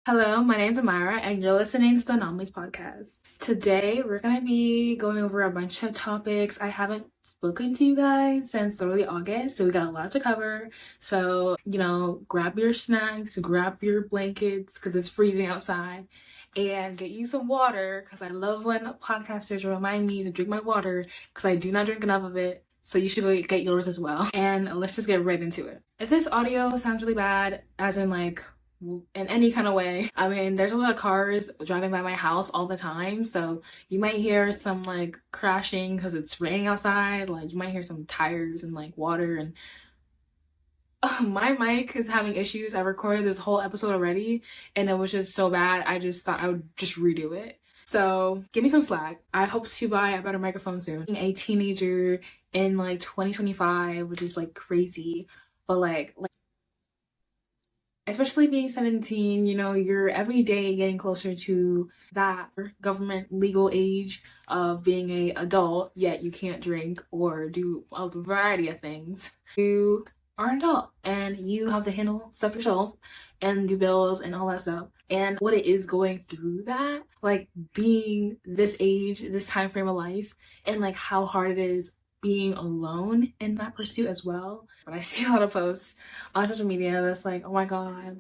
Hello, my name is Amira, and you're listening to the Anomalys podcast. Today, we're going to be going over a bunch of topics. I haven't spoken to you guys since early August, so we got a lot to cover. So, grab your snacks, grab your blankets, because it's freezing outside, and get you some water, because I love when podcasters remind me to drink my water, because I do not drink enough of it. So you should go get yours as well. And let's just get right into it. If this audio sounds really bad, as in in any kind of way, I mean, there's a lot of cars driving by my house all the time, so you might hear some crashing because it's raining outside. You might hear some tires and water, and my mic is having issues. I recorded this whole episode already and it was just so bad, I just thought I would just redo it. So give me some slack. I hope to buy a better microphone soon. Being a teenager in 2025, which is crazy, but especially being 17, you're every day getting closer to that government legal age of being a adult, yet you can't drink or do a variety of things. You are an adult and you have to handle stuff yourself and do bills and all that stuff. And what it is going through that, being this age, this time frame of life, and how hard it is being alone in that pursuit as well. But I see a lot of posts on social media that's oh my god,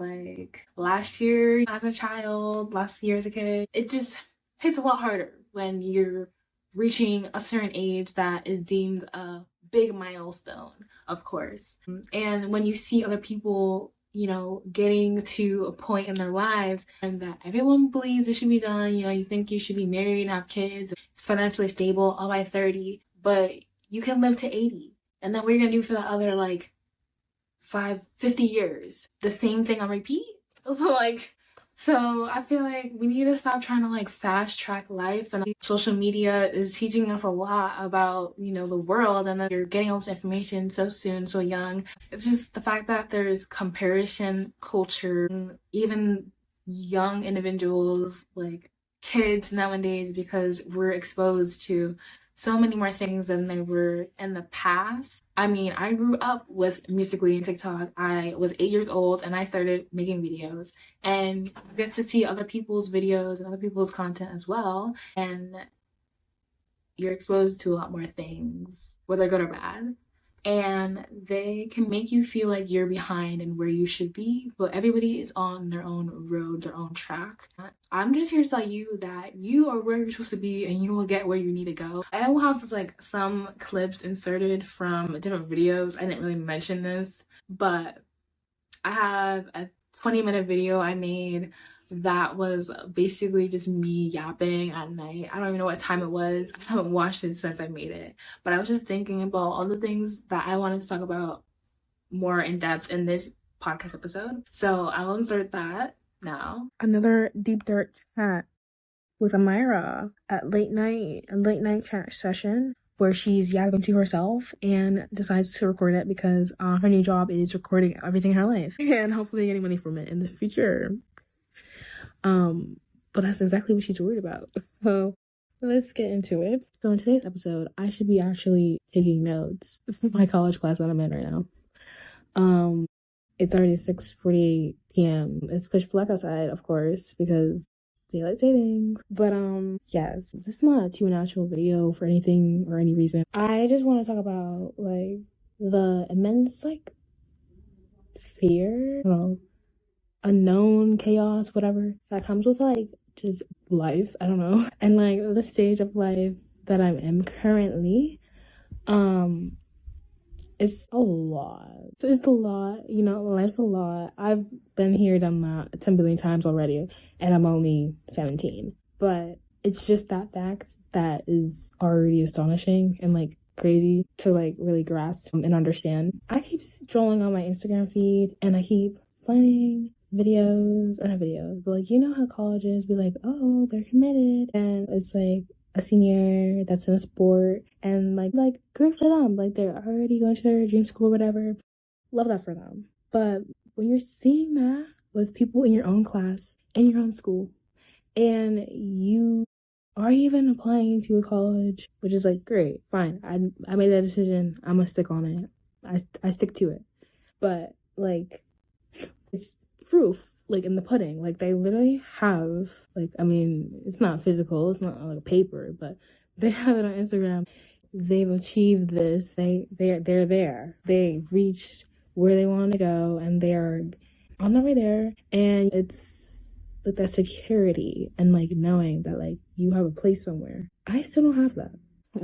last year as a child, last year as a kid, it just hits a lot harder when you're reaching a certain age that is deemed a big milestone, of course. And when you see other people getting to a point in their lives and that everyone believes it should be done, you think you should be married and have kids, financially stable all by 30, but you can live to 80. And then what are you gonna do for the other 50 years? The same thing on repeat? So I feel we need to stop trying to fast track life, and social media is teaching us a lot about, the world, and that you're getting all this information so soon, so young. It's just the fact that there's comparison culture, even young individuals, kids nowadays, because we're exposed to so many more things than they were in the past. I mean, I grew up with Musical.ly and TikTok. I was 8 years old and I started making videos, and you get to see other people's videos and other people's content as well. And you're exposed to a lot more things, whether good or bad. And they can make you feel like you're behind and where you should be, but everybody is on their own road, their own track. I'm just here to tell you that you are where you're supposed to be and you will get where you need to go. I will have some clips inserted from different videos. I didn't really mention this, but I have a 20-minute video I made that was basically just me yapping at night. I don't even know what time it was. I haven't watched it since I made it, but I was just thinking about all the things that I wanted to talk about more in depth in this podcast episode. So I will insert that now. Another deep dark chat with Amira at a late night chat session where she's yapping to herself and decides to record it because her new job is recording everything in her life and hopefully getting money from it in the future. But that's exactly what she's worried about. So let's get into it. So in today's episode, I should be actually taking notes for my college class that I'm in right now. It's already 6:48 p.m. It's pitch black outside, of course, because daylight savings. But yes, this is not a too natural video for anything or any reason. I just want to talk about the immense fear, unknown, chaos, whatever that comes with just life. I don't know. And the stage of life that I'm in currently, it's a lot. It's a lot, life's a lot. I've been here, done that 10 billion times already, and I'm only 17. But it's just that fact that is already astonishing and crazy to really grasp and understand. I keep strolling on my Instagram feed and I keep finding videos, or not videos, but how colleges be oh, they're committed, and it's a senior that's in a sport, and great for them, they're already going to their dream school or whatever. Love that for them. But when you're seeing that with people in your own class, in your own school, and you are even applying to a college, which is great, fine, I made that decision, I'm gonna stick on it, I stick to it. But it's proof, like, in the pudding. Like, they literally have, like, I mean, it's not physical, it's not like a paper, but they have it on Instagram. They've achieved this. They're there. They've reached where they want to go, and they're on their way there. And it's like that security and like knowing that like you have a place somewhere. I still don't have that.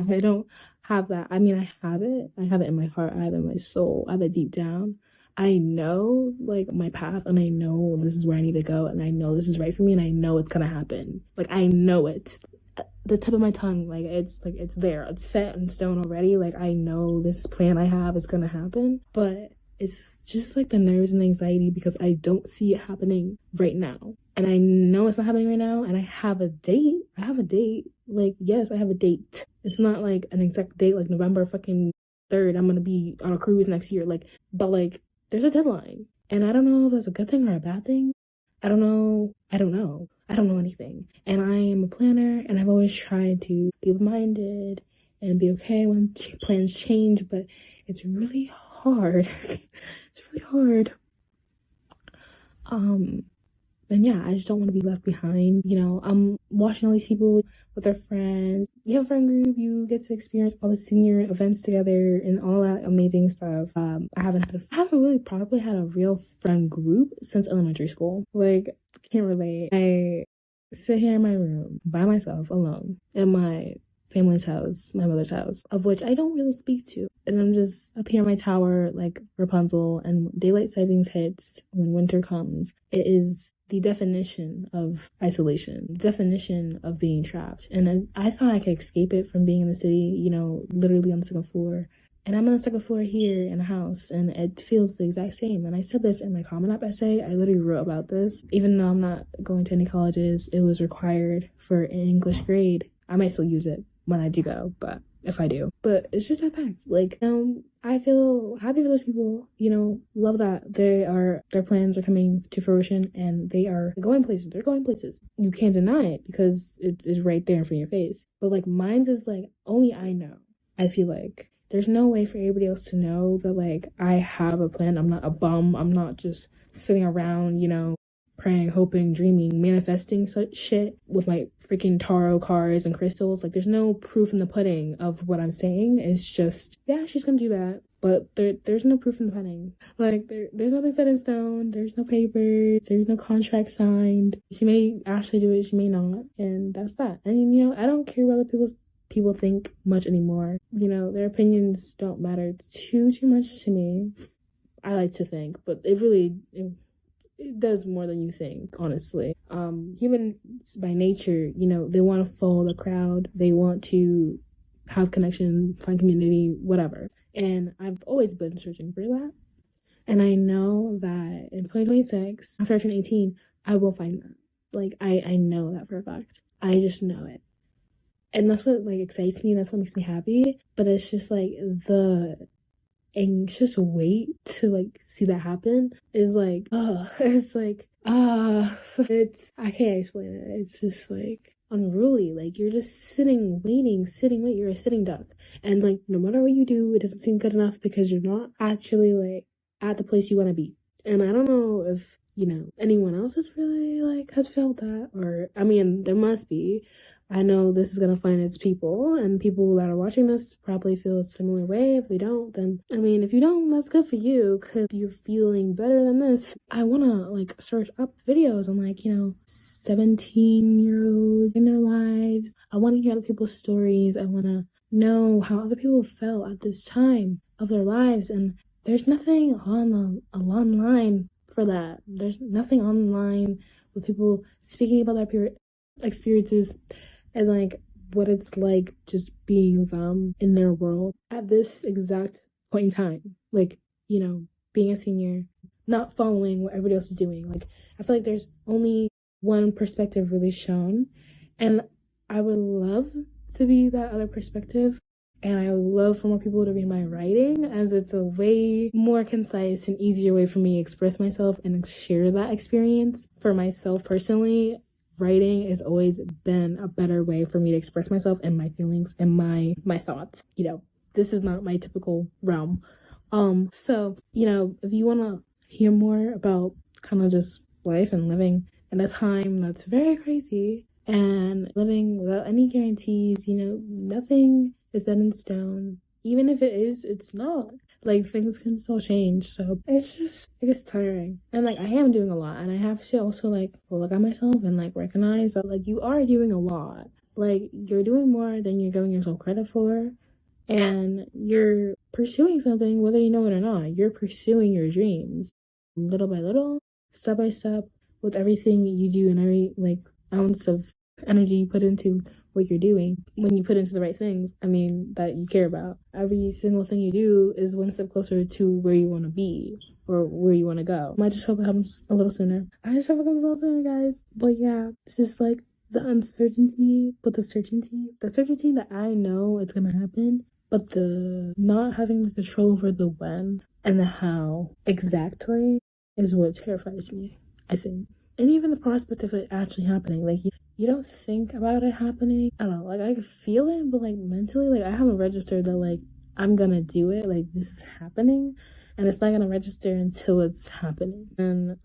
I don't have that. I mean, I have it. I have it in my heart. I have it in my soul. I have it deep down. I know like my path, and I know this is where I need to go, and I know this is right for me, and I know it's gonna happen. Like, I know it. The tip of my tongue, like it's there. It's set in stone already. Like, I know this plan I have is gonna happen, but it's just like the nerves and anxiety because I don't see it happening right now. And I know it's not happening right now, and I have a date. Like, yes, I have a date. It's not like an exact date, like November fucking 3rd, I'm gonna be on a cruise next year. Like, but like, there's a deadline. And I don't know if that's a good thing or a bad thing. I don't know. I don't know anything. And I am a planner, and I've always tried to be open-minded and be okay when plans change, but it's really hard. It's really hard. And yeah, I just don't want to be left behind. You know, I'm watching all these people with their friends. You have a friend group, you get to experience all the senior events together and all that amazing stuff. I haven't really probably had a real friend group since elementary school. Like, can't relate. I sit here in my room by myself alone in my family's house, my mother's house, of which I don't really speak to. And I'm just up here in my tower like Rapunzel, and daylight savings hits when winter comes. It is the definition of isolation, the definition of being trapped. And I thought I could escape it from being in the city, you know, literally on the second floor. And I'm on the second floor here in a house, and it feels the exact same. And I said this in my Common App essay. I literally wrote about this. Even though I'm not going to any colleges, it was required for an English grade. I might still use it when I do go, but if I do. But it's just that fact. Like, I feel happy for those people, you know, love that their plans are coming to fruition, and they are going places. They're going places. You can't deny it because it's right there in front of your face. But like, mine's is like, only I know. I feel like there's no way for anybody else to know that like I have a plan. I'm not a bum. I'm not just sitting around, you know, praying, hoping, dreaming, manifesting such shit with my freaking tarot cards and crystals. Like, there's no proof in the pudding of what I'm saying. It's just, yeah, she's gonna do that. But there's no proof in the pudding. Like, there's nothing set in stone. There's no papers. There's no contract signed. She may actually do it. She may not. And that's that. And, you know, I don't care what other people think much anymore. You know, their opinions don't matter too much to me. I like to think, but it does more than you think, honestly. Humans by nature, you know, they want to follow the crowd. They want to have connection, find community, whatever. And I've always been searching for that. And I know that in 2026, after I turn 18, I will find that. Like, I know that for a fact. I just know it. And that's what, like, excites me. That's what makes me happy. But it's just, like, the anxious wait to like see that happen is like, it's like, I can't explain it. It's just like unruly. Like, you're just sitting waiting, you're a sitting duck, and like, no matter what you do, it doesn't seem good enough because you're not actually like at the place you want to be. And I don't know if, you know, anyone else is really like has felt that, or I mean, there must be. I know this is going to find its people, and people that are watching this probably feel a similar way. If they don't, then, I mean, if you don't, that's good for you, because you're feeling better than this. I want to, like, search up videos on, like, you know, 17-year-olds in their lives. I want to hear other people's stories. I want to know how other people felt at this time of their lives, and there's nothing online for that. There's nothing online with people speaking about their experiences and like what it's like just being them in their world at this exact point in time. Like, you know, being a senior, not following what everybody else is doing. Like, I feel like there's only one perspective really shown, and I would love to be that other perspective. And I would love for more people to read my writing, as it's a way more concise and easier way for me to express myself and share that experience. For myself personally, writing has always been a better way for me to express myself and my feelings and my thoughts. You know, this is not my typical realm. So, you know, if you want to hear more about kind of just life and living in a time that's very crazy and living without any guarantees. You know, nothing is set in stone. Even if it is, it's not. Like, things can still change. So it's just, it gets tiring. And like, I am doing a lot, and I have to also like look at myself and like recognize that like you are doing a lot. Like, you're doing more than you're giving yourself credit for, and you're pursuing something whether you know it or not. You're pursuing your dreams little by little, step by step, with everything you do and every like ounce of energy you put into what you're doing. When you put into the right things, I mean, that you care about, every single thing you do is one step closer to where you want to be or where you want to go. I just hope it comes a little sooner. I just hope it comes a little sooner, guys. But yeah, it's just like the uncertainty, but the certainty that I know it's gonna happen, but the not having the control over the when and the how exactly is what terrifies me, I think. And even the prospect of it actually happening, like, you don't think about it happening. I don't know, like, I can feel it, but like mentally, like, I haven't registered that like I'm gonna do it, like this is happening, and it's not gonna register until it's happening. And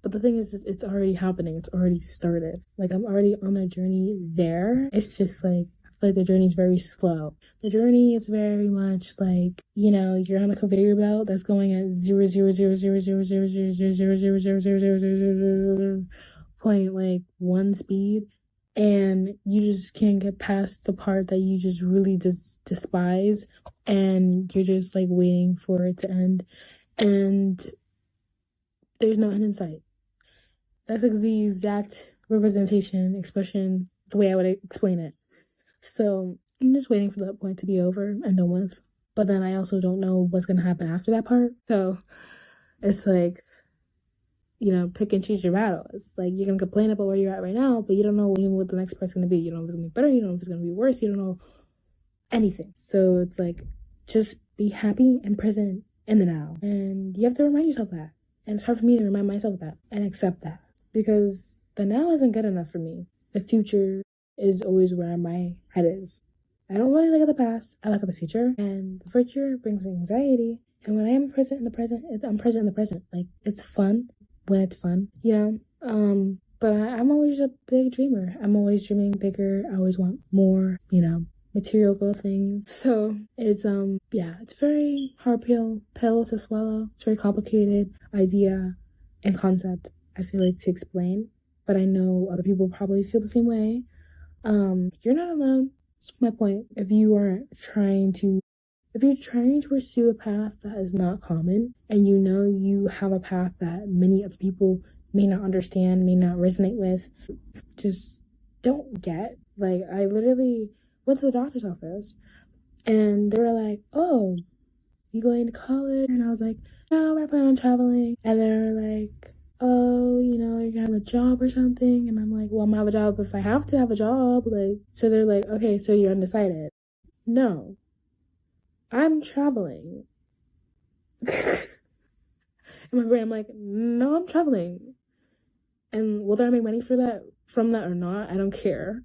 but the thing is it's already happening. It's already started. Like, I'm already on the journey there. It's just like, I feel like the journey is very slow. The journey is very much like, you know, you're on a conveyor belt that's going at 0.1 speed, and you just can't get past the part that you just really despise, and you're just like waiting for it to end, and there's no end in sight. That's like the exact representation, expression, the way I would explain it. So I'm just waiting for that point to be over and done with. But then I also don't know what's going to happen after that part. So it's like, you know, pick and choose your battles. Like, you can complain about where you're at right now, but you don't know even what the next part's going to be. You don't know if it's going to be better. You don't know if it's going to be worse. You don't know anything. So it's like, just be happy and present in the now. And you have to remind yourself that. And it's hard for me to remind myself that and accept that. Because the now isn't good enough for me. The future is always where my head is. I don't really look at the past. I look at the future. And the future brings me anxiety. And when I am present in the present, I'm present in the present. Like, it's fun when it's fun, you know? But I'm always a big dreamer. I'm always dreaming bigger. I always want more, you know, material girl things. So it's yeah, it's very hard pill to swallow. It's very complicated idea and concept, I feel like, to explain, but I know other people probably feel the same way. You're not alone. That's my point. If you're trying to pursue a path that is not common, and you know you have a path that many other people may not understand, may not resonate with, just don't get. Like, I literally went to the doctor's office, and they were like, "Oh, you going to college?" And I was like, "No, I plan on traveling." And they were like, "Oh, you know, you're gonna have a job or something?" And I'm like, "Well, I'm gonna have a job if I have to have a job." Like, so they're like, "Okay, so you're undecided." No, I'm traveling. In my brain, I'm like, "No, I'm traveling. And whether I make money from that or not, I don't care.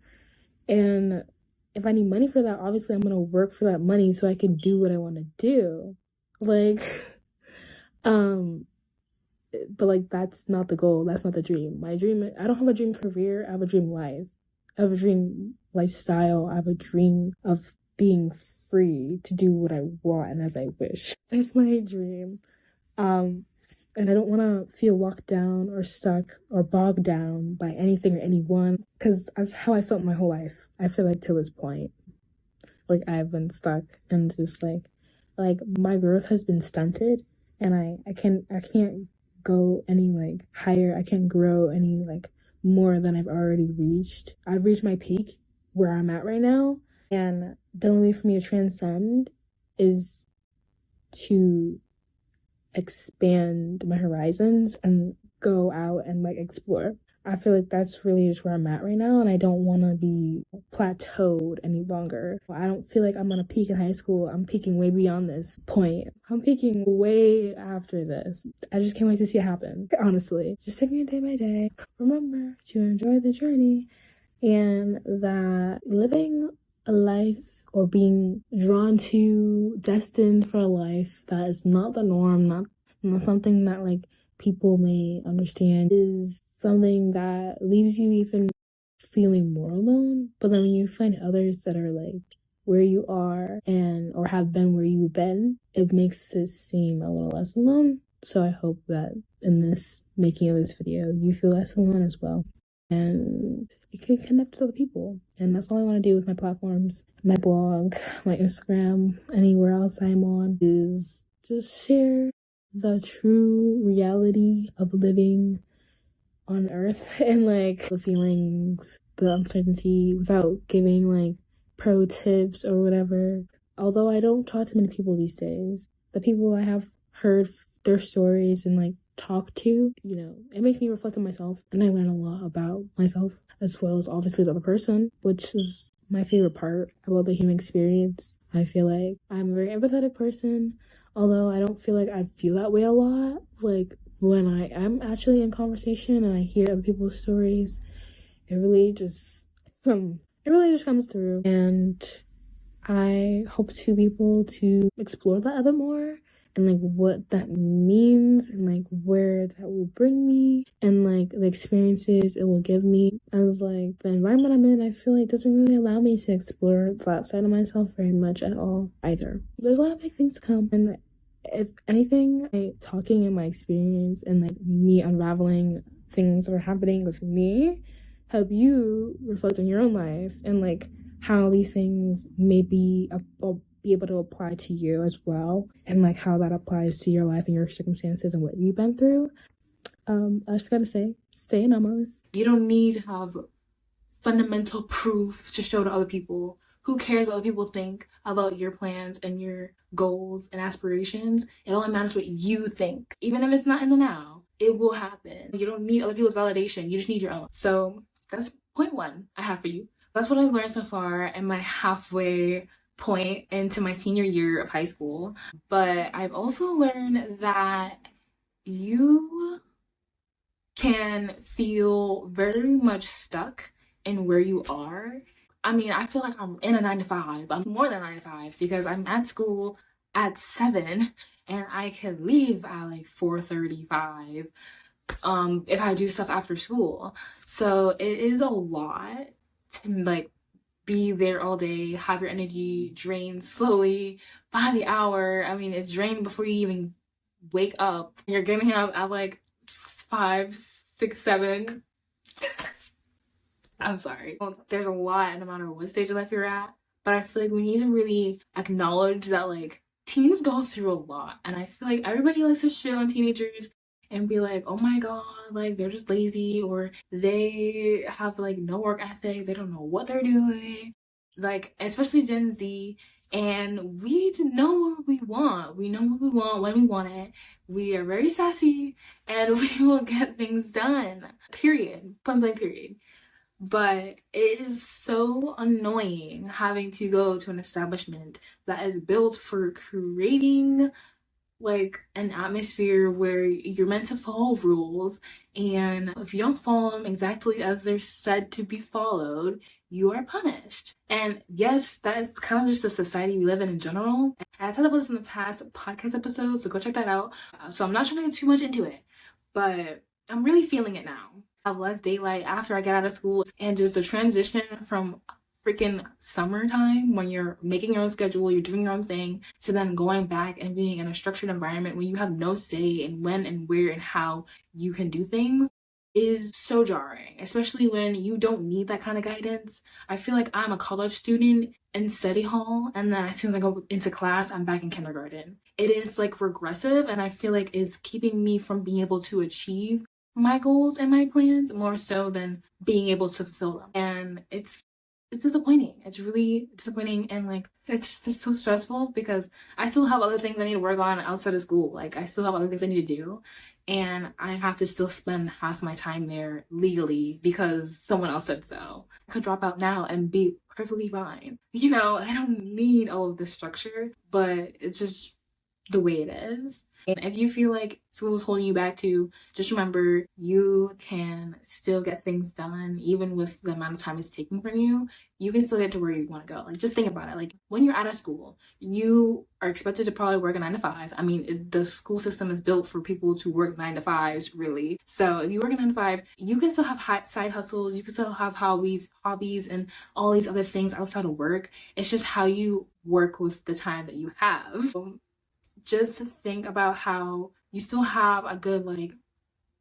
And if I need money for that, obviously I'm gonna work for that money so I can do what I want to do." Like, but like, that's not the goal. That's not the dream. My dream, I don't have a dream career. I have a dream life. I have a dream lifestyle. I have a dream of being free to do what I want and as I wish. That's my dream. And I don't want to feel locked down or stuck or bogged down by anything or anyone, because that's how I felt my whole life. I feel like, till this point, like, I've been stuck and just like my growth has been stunted, and I can't go any like higher. I can't grow any like more than I've already reached. I've reached my peak where I'm at right now, and the only way for me to transcend is to expand my horizons and go out and like explore. I feel like that's really just where I'm at right now, and I don't want to be plateaued any longer. I don't feel like I'm gonna peak in high school. I'm peaking way beyond this point. I'm peaking way after this. I just can't wait to see it happen, honestly. Just taking it day by day. Remember to enjoy the journey, and that living a life or being drawn to, destined for a life that is not the norm, not something that like people may understand is something that leaves you even feeling more alone. But then when you find others that are like where you are and or have been where you've been, it makes it seem a little less alone. So I hope that in this making of this video, you feel less alone as well. And you can connect with other people. And that's all I want to do with my platforms, my blog, my Instagram, anywhere else I'm on, is just share the true reality of living on Earth and like the feelings, the uncertainty, without giving like pro tips or whatever. Although I don't talk to many people these days, the people I have heard their stories and like talk to, you know, it makes me reflect on myself, and I learn a lot about myself as well as obviously the other person, which is my favorite part about the human experience. I feel like I'm a very empathetic person, although I don't feel like I feel that way a lot. Like when I am actually in conversation and I hear other people's stories, it really just comes through. And I hope to be able to explore that a bit more, and like what that means, and like where that will bring me, and like the experiences it will give me, as like the environment I'm in, I feel like doesn't really allow me to explore that side of myself very much at all either. There's a lot of big things to come, and if anything, talking in my experience and like me unraveling things that are happening with me help you reflect on your own life and like how these things may be able to apply to you as well, and like how that applies to your life and your circumstances and what you've been through. I just gotta say, stay anomalous. You don't need to have fundamental proof to show to other people. Who cares what other people think about your plans and your goals and aspirations? It only matters what you think. Even if it's not in the now, it will happen. You don't need other people's validation. You just need your own. So that's point one I have for you. That's what I've learned so far in my halfway point into my senior year of high school. But I've also learned that you can feel very much stuck in where you are. I mean, I feel like I'm in a 9-to-5. I'm more than 9-to-5 because I'm at school at 7 and I can leave at like 4:35 if I do stuff after school. So it is a lot to like be there all day, have your energy drained slowly by the hour. I mean, it's drained before you even wake up. You're getting up at like 5, 6, 7. I'm sorry. Well, there's a lot no matter what stage of life you're at, but I feel like we need to really acknowledge that like teens go through a lot, and I feel like everybody likes to shit on teenagers and be like, oh my god, like they're just lazy, or they have like no work ethic, they don't know what they're doing, like especially Gen Z. And we need to know what we want. We know what we want when we want it. We are very sassy and we will get things done. Period. Point blank period. But it is so annoying having to go to an establishment that is built for creating like an atmosphere where you're meant to follow rules, and if you don't follow them exactly as they're said to be followed, you are punished. And yes, that is kind of just the society we live in general. I talked about this in the past podcast episodes, so go check that out. So I'm not trying to get too much into it, but I'm really feeling it now. I have less daylight after I get out of school, and just the transition from freaking summertime when you're making your own schedule, you're doing your own thing, to then going back and being in a structured environment where you have no say in when and where and how you can do things is so jarring, especially when you don't need that kind of guidance. I feel like I'm a college student in study hall, and then as soon as I go into class, I'm back in kindergarten. It is like regressive, and I feel like is keeping me from being able to achieve my goals and my plans more so than being able to fulfill them. And it's disappointing. It's really disappointing, and like it's just so stressful because I still have other things I need to work on outside of school. Like I still have other things I need to do, and I have to still spend half my time there legally because someone else said so. I could drop out now and be perfectly fine. You know, I don't need all of this structure, but it's just the way it is. And if you feel like school is holding you back too, just remember you can still get things done even with the amount of time it's taking from you. You can still get to where you want to go. Like, just think about it. Like, when you're out of school, you are expected to probably work a 9 to 5. I mean, the school system is built for people to work 9 to 5s, really. So if you work a 9 to 5, you can still have side hustles. You can still have hobbies, and all these other things outside of work. It's just how you work with the time that you have. Just think about how you still have a good like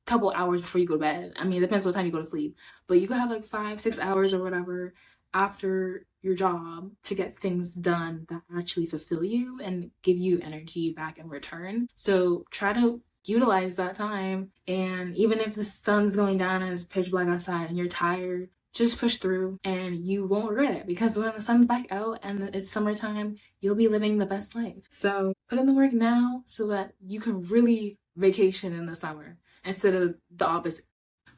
couple hours before you go to bed. I mean, it depends what time you go to sleep, but you could have like 5-6 hours or whatever after your job to get things done that actually fulfill you and give you energy back in return. So try to utilize that time. And even if the sun's going down and it's pitch black outside and you're tired, just push through and you won't regret it, because when the sun's back out and it's summertime, you'll be living the best life. So put in the work now so that you can really vacation in the summer instead of the opposite.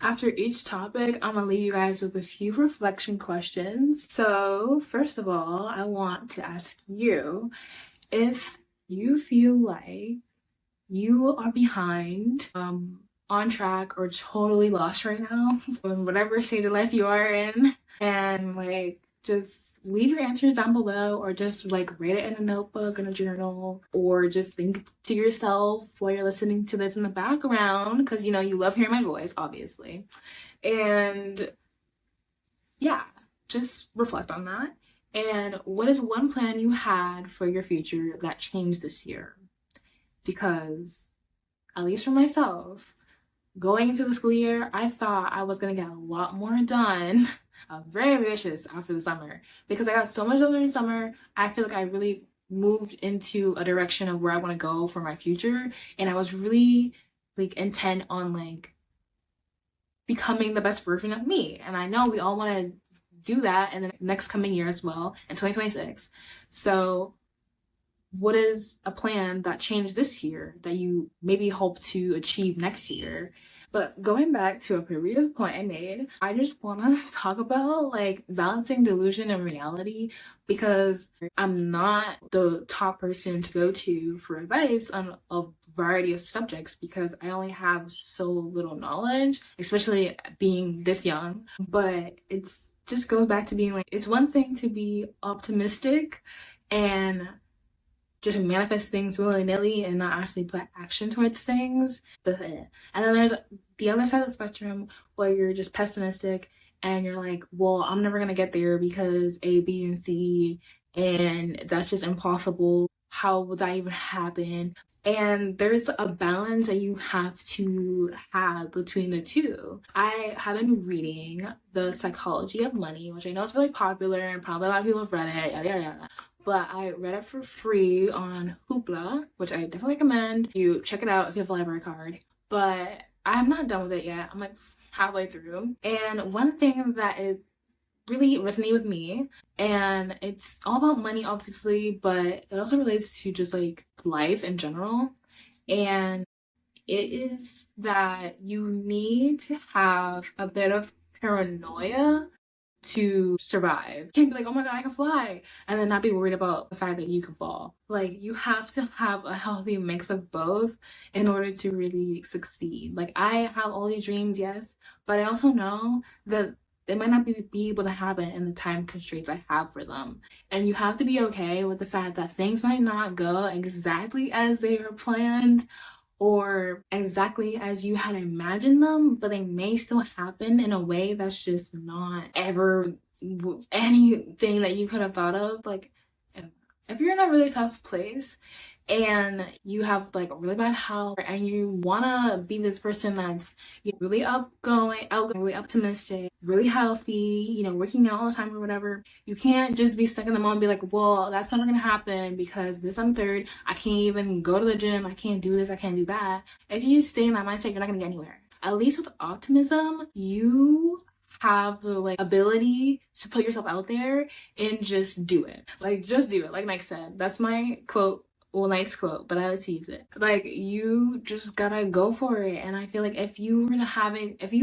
After each topic, I'm gonna leave you guys with a few reflection questions. So first of all, I want to ask you if you feel like you are behind, on track, or totally lost right now in whatever stage of life you are in, and like just leave your answers down below, or just like write it in a notebook, in a journal, or just think to yourself while you're listening to this in the background, because you know you love hearing my voice, obviously. And yeah, just reflect on that. And what is one plan you had for your future that changed this year? Because at least for myself, going into the school year, I thought I was gonna get a lot more done. I was very ambitious after the summer because I got so much done during summer. I feel like I really moved into a direction of where I want to go for my future, and I was really like intent on like becoming the best version of me. And I know we all want to do that in the next coming year as well, in 2026. So what is a plan that changed this year that you maybe hope to achieve next year? But going back to a previous point I made, I just want to talk about like balancing delusion and reality, because I'm not the top person to go to for advice on a variety of subjects, because I only have so little knowledge, especially being this young. But it's just goes back to being like, it's one thing to be optimistic and just manifest things willy-nilly and not actually put action towards things. And then there's the other side of the spectrum where you're just pessimistic and you're like, well, I'm never gonna get there because A, B, and C, and that's just impossible. How would that even happen? And there's a balance that you have to have between the two. I have been reading The Psychology of Money, which I know is really popular and probably a lot of people have read it, yada yada yada. But I read it for free on Hoopla, which I definitely recommend. You check it out if you have a library card. But I'm not done with it yet. I'm like halfway through. And one thing that is really resonated with me, and it's all about money obviously, but it also relates to just like life in general. And it is that you need to have a bit of paranoia to survive. You can't be like, oh my god, I can fly, and then not be worried about the fact that you can fall. Like, you have to have a healthy mix of both in order to really succeed. Like, I have all these dreams, yes, but I also know that it might not be able to happen in the time constraints I have for them. And you have to be okay with the fact that things might not go exactly as they are planned or exactly as you had imagined them, but they may still happen in a way that's just not ever anything that you could have thought of. Like, if you're in a really tough place and you have like really bad health and you wanna be this person that's really outgoing, really optimistic, really healthy, you know, working out all the time or whatever, you can't just be stuck in the moment and be like, well, that's never gonna happen because this and third, I can't even go to the gym, I can't do this, I can't do that. If you stay in that mindset, you're not gonna get anywhere. At least with optimism, you have the like ability to put yourself out there and just do it. Like, just do it. Like Mike said, that's my quote. Well, nice quote, but I like to use it. Like, you just gotta go for it. And I feel like if you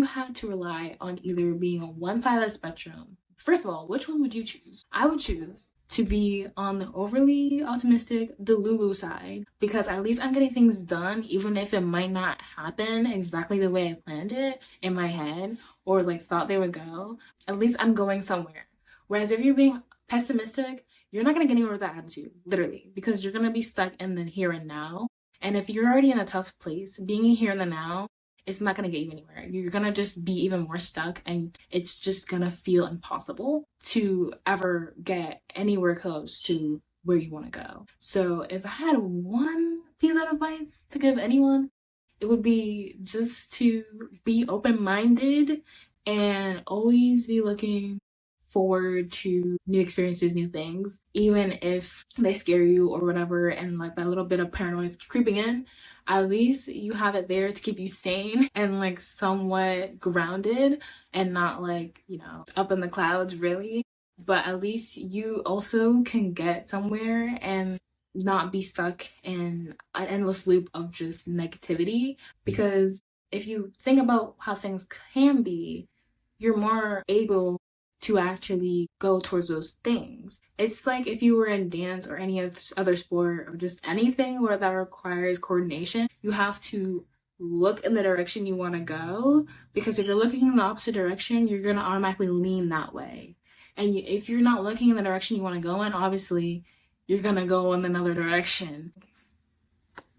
had to rely on either being on one side of the spectrum, first of all, which one would you choose? I would choose to be on the overly optimistic Delulu side, because at least I'm getting things done, even if it might not happen exactly the way I planned it in my head or like thought they would go. At least I'm going somewhere. Whereas if you're being pessimistic, you're not gonna get anywhere with that attitude, literally, because you're gonna be stuck in the here and now. And if you're already in a tough place, being here in the now, it's not gonna get you anywhere. You're gonna just be even more stuck, and it's just gonna feel impossible to ever get anywhere close to where you want to go. So if I had one piece of advice to give anyone, it would be just to be open-minded and always be looking forward to new experiences, new things, even if they scare you or whatever, and like that little bit of paranoia is creeping in. At least you have it there to keep you sane and like somewhat grounded and not like, you know, up in the clouds really. But at least you also can get somewhere and not be stuck in an endless loop of just negativity. Because if you think about how things can be, you're more able to actually go towards those things. It's like if you were in dance or any other sport or just anything where that requires coordination, you have to look in the direction you want to go, because if you're looking in the opposite direction, you're going to automatically lean that way. And if you're not looking in the direction you want to go in, obviously you're going to go in another direction.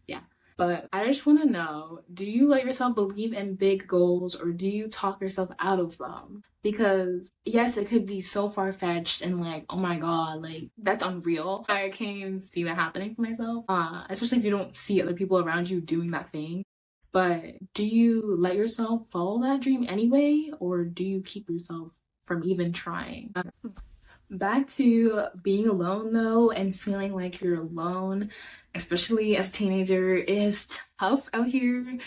Yeah. But I just want to know, do you let yourself believe in big goals, or do you talk yourself out of them? Because yes, it could be so far-fetched and like, oh my god, like that's unreal. I can't even see that happening for myself. Especially if you don't see other people around you doing that thing. But do you let yourself follow that dream anyway, or do you keep yourself from even trying? Back to being alone though, and feeling like you're alone, especially as a teenager, is tough out here.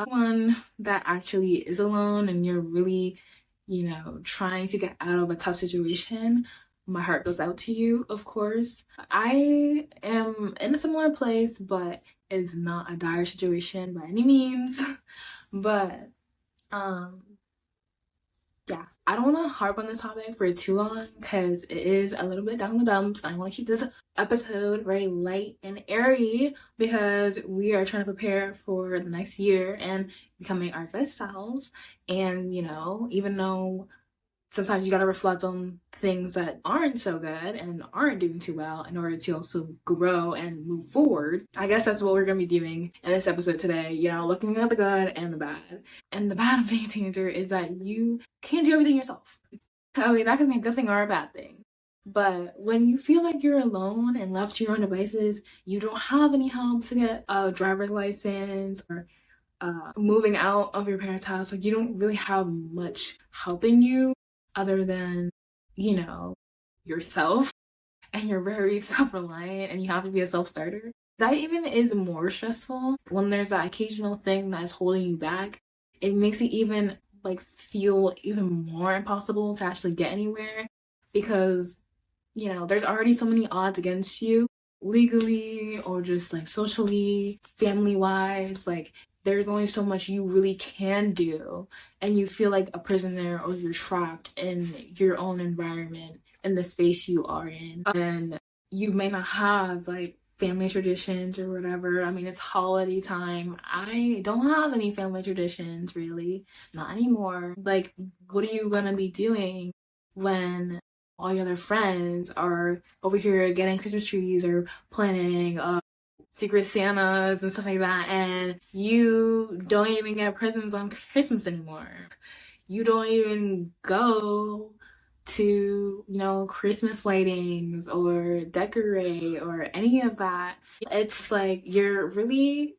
One that actually is alone and you're really, you know, trying to get out of a tough situation, my heart goes out to you, of course. I am in a similar place, but it's not a dire situation by any means. But yeah, I don't want to harp on this topic for too long because it is a little bit down the dumps. I want to keep this episode very light and airy because we are trying to prepare for the next year and becoming our best selves. And, you know, even though sometimes you got to reflect on things that aren't so good and aren't doing too well in order to also grow and move forward. I guess that's what we're going to be doing in this episode today, you know, looking at the good and the bad. And the bad of being a teenager is that you can't do everything yourself. I mean, that can be a good thing or a bad thing. But when you feel like you're alone and left to your own devices, you don't have any help to get a driver's license or moving out of your parents' house. Like, you don't really have much helping you other than, you know, yourself, and you're very self-reliant and you have to be a self-starter. That even is more stressful when there's that occasional thing that's holding you back. It makes it even like feel even more impossible to actually get anywhere because, you know, there's already so many odds against you legally or just like socially, family-wise. Like, there's only so much you really can do, and you feel like a prisoner or you're trapped in your own environment in the space you are in. And you may not have like family traditions or whatever. I mean, it's holiday time. I don't have any family traditions really, not anymore. Like, what are you gonna be doing when all your other friends are over here getting Christmas trees or planning Secret Santas and stuff like that, and you don't even get presents on Christmas anymore? You don't even go to, you know, Christmas lightings or decorate or any of that. It's like you're really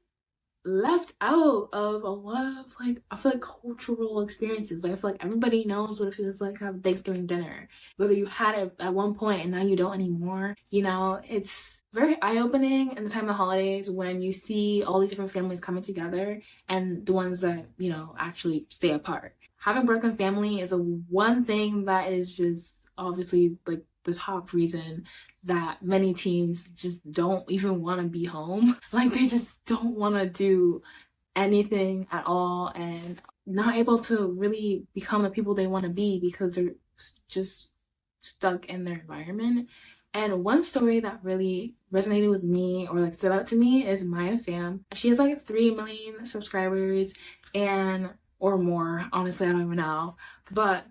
left out of a lot of like, I feel like cultural experiences. Like, I feel like everybody knows what it feels like to have Thanksgiving dinner, whether you had it at one point and now you don't anymore. You know, it's very eye-opening in the time of the holidays when you see all these different families coming together and the ones that, you know, actually stay apart. Having broken family is a one thing that is just obviously like the top reason that many teens just don't even want to be home. Like, they just don't want to do anything at all and not able to really become the people they want to be because they're just stuck in their environment. And one story that really resonated with me or like stood out to me is Maya Fam. She has like 3 million subscribers and or more. Honestly, I don't even know. But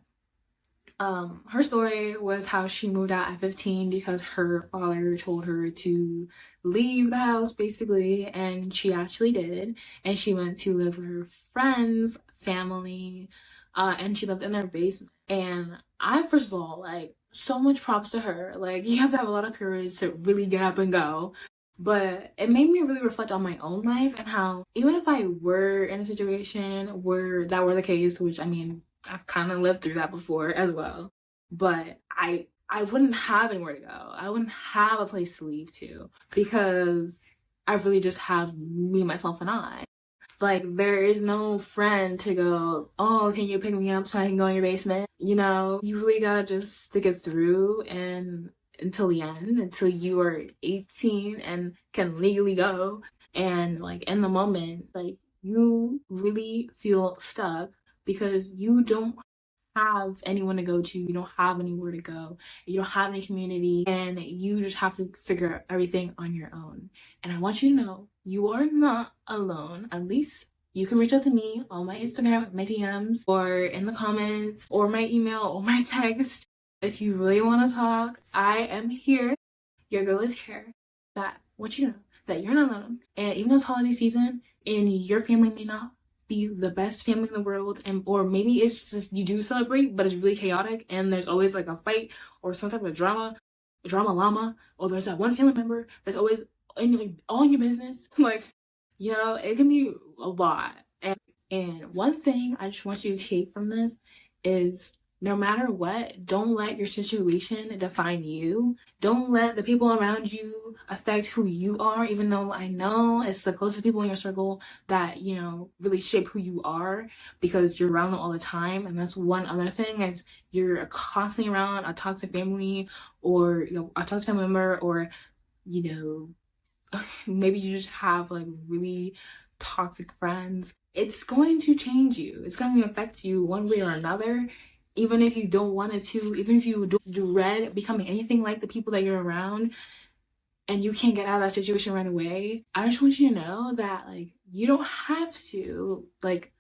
her story was how she moved out at 15 because her father told her to leave the house basically, and she actually did. And she went to live with her friends, family, and she lived in their basement. And I, first of all, like, so much props to her. Like, you have to have a lot of courage to really get up and go. But it made me really reflect on my own life and how even if I were in a situation where that were the case, which I mean, I've kind of lived through that before as well, but I wouldn't have anywhere to go. I wouldn't have a place to leave to because I really just have me, myself, and I. Like, there is no friend to go, oh, can you pick me up so I can go in your basement? You know, you really gotta just stick it through and until the end, until you are 18 and can legally go. And like in the moment, like you really feel stuck because you don't have anyone to go to, you don't have anywhere to go, you don't have any community, and you just have to figure out everything on your own. And I want you to know you are not alone. At least you can reach out to me on my Instagram, my DMs, or in the comments, or my email, or my text. If you really want to talk, I am here. Your girl is here. That want you to know that you're not alone. And even though it's holiday season and your family may not be the best family in the world, and or maybe it's just you do celebrate but it's really chaotic and there's always like a fight or some type of drama llama, or there's that one family member that's always all in your business. Like, you know, it can be a lot. And one thing I just want you to take from this is no matter what, don't let your situation define you. Don't let the people around you affect who you are, even though I know it's the closest people in your circle that, you know, really shape who you are because you're around them all the time. And that's one other thing is you're constantly around a toxic family or, you know, a toxic family member, or, you know, maybe you just have like really toxic friends. It's going to change you. It's going to affect you one way or another. Even if you don't want it to, even if you don't dread becoming anything like the people that you're around and you can't get out of that situation right away, I just want you to know that like you don't have to like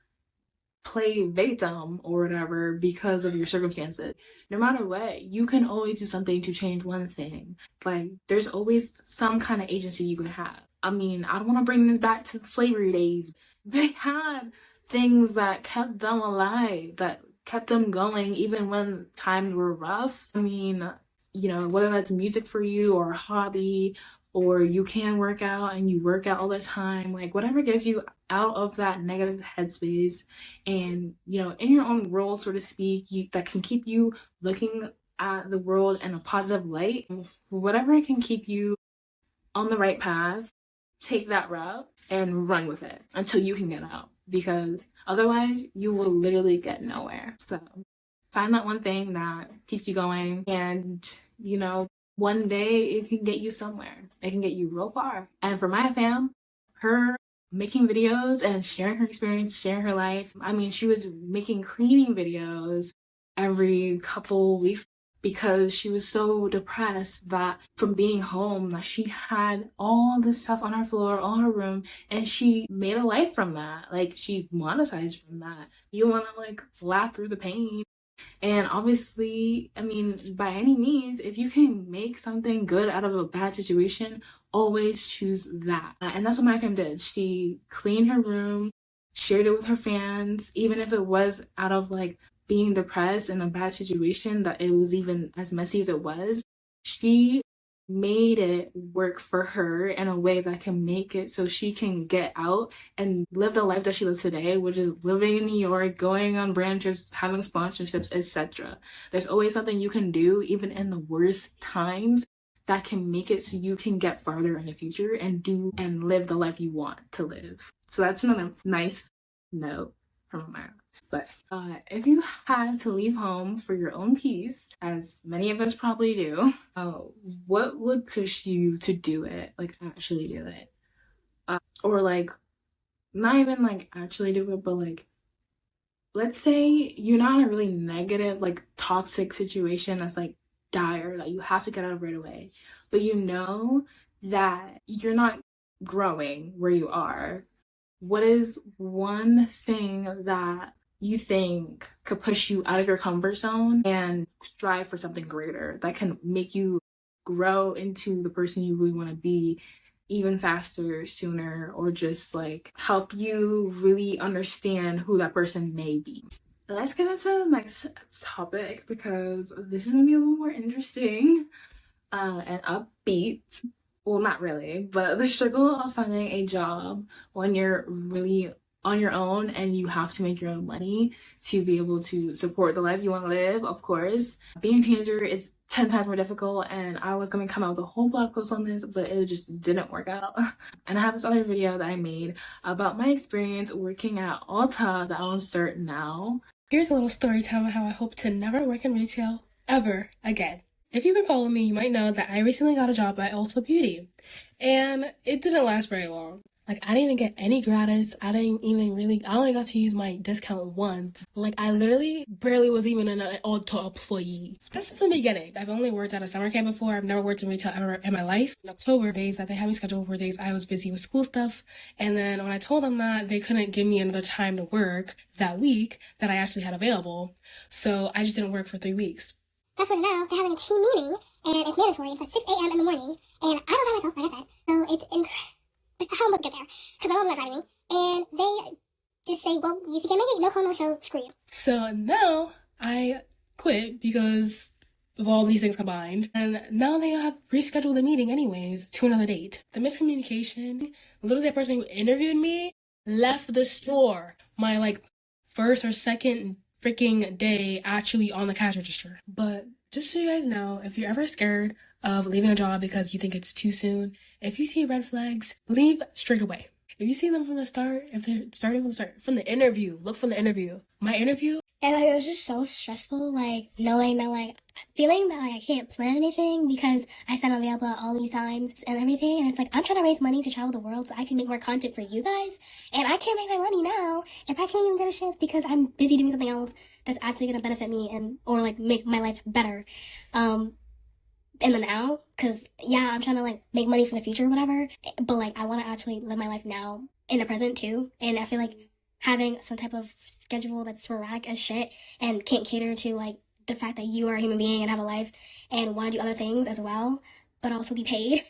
play victim or whatever because of your circumstances. No matter what, you can always do something to change one thing. Like there's always some kind of agency you can have. I mean, I don't want to bring this back to the slavery days. They had things that kept them alive, that kept them going even when times were rough. I mean, you know, whether that's music for you or a hobby, or you can work out and you work out all the time, like whatever gets you out of that negative headspace and, you know, in your own world, so to speak, that can keep you looking at the world in a positive light, whatever can keep you on the right path, take that route and run with it until you can get out, because otherwise you will literally get nowhere. So find that one thing that keeps you going, and you know, one day it can get you somewhere. It can get you real far. And for Maya Fam, her making videos and sharing her experience, sharing her life. I mean, she was making cleaning videos every couple weeks because she was so depressed that from being home that she had all this stuff on her floor, on her room, and she made a life from that. Like she monetized from that. You want to like laugh through the pain. And obviously, I mean, by any means, if you can make something good out of a bad situation, always choose that. And that's what my fam did. She cleaned her room, shared it with her fans, even if it was out of like being depressed in a bad situation, that it was even as messy as it was. She made it work for her in a way that can make it so she can get out and live the life that she lives today, which is living in New York, going on brand trips, having sponsorships, etc. There's always something you can do, even in the worst times, that can make it so you can get farther in the future and do and live the life you want to live. So that's another nice note from America. But if you had to leave home for your own peace, as many of us probably do, what would push you to do it? Like actually do it? Or like not even like actually do it, but like let's say you're not in a really negative, like toxic situation that's like dire that you have to get out of right away, but you know that you're not growing where you are, what is one thing that you think could push you out of your comfort zone and strive for something greater that can make you grow into the person you really want to be even faster, sooner, or just like help you really understand who that person may be? Let's get into the next topic because this is gonna be a little more interesting and upbeat. Well, not really, but the struggle of finding a job when you're really on your own and you have to make your own money to be able to support the life you want to live, of course. Being a teenager is 10 times more difficult, and I was going to come out with a whole blog post on this, but it just didn't work out. And I have this other video that I made about my experience working at Ulta that I'll insert now. Here's a little story time on how I hope to never work in retail ever again. If you've been following me, you might know that I recently got a job at Ulta Beauty, and it didn't last very long. Like, I didn't even get any gratis. I only got to use my discount once. Like, I literally barely was even an Ulta employee. That's from the beginning. I've only worked at a summer camp before. I've never worked in retail ever in my life. In October, days that they had me scheduled were days I was busy with school stuff. And then when I told them that, they couldn't give me another time to work that week that I actually had available. So I just didn't work for 3 weeks. Fast forward now, they're having a team meeting, and it's mandatory. It's at 6 a.m. in the morning, and I don't drive myself, like I said, so it's how I'm supposed to get there, because my mom's not driving me, and they just say, well, if you can't make it, no call, no show, screw you. So now I quit because of all these things combined, and now they have rescheduled the meeting anyways to another date. The miscommunication, literally the person who interviewed me left the store my first or second freaking day actually on the cash register. But just so you guys know, if you're ever scared of leaving a job because you think it's too soon, if you see red flags, leave straight away. If you see them from the start, if they're starting from the start, from the interview, look from the interview. My interview, and it was just so stressful, knowing that feeling that I can't plan anything because I said I'm available at all these times and everything, and it's I'm trying to raise money to travel the world so I can make more content for you guys, and I can't make my money now if I can't even get a chance because I'm busy doing something else that's actually gonna benefit me or make my life better in the now, because yeah, I'm trying to make money for the future or whatever, but I want to actually live my life now in the present too, and I feel like having some type of schedule that's sporadic as shit and can't cater to the fact that you are a human being and have a life and want to do other things as well, but also be paid,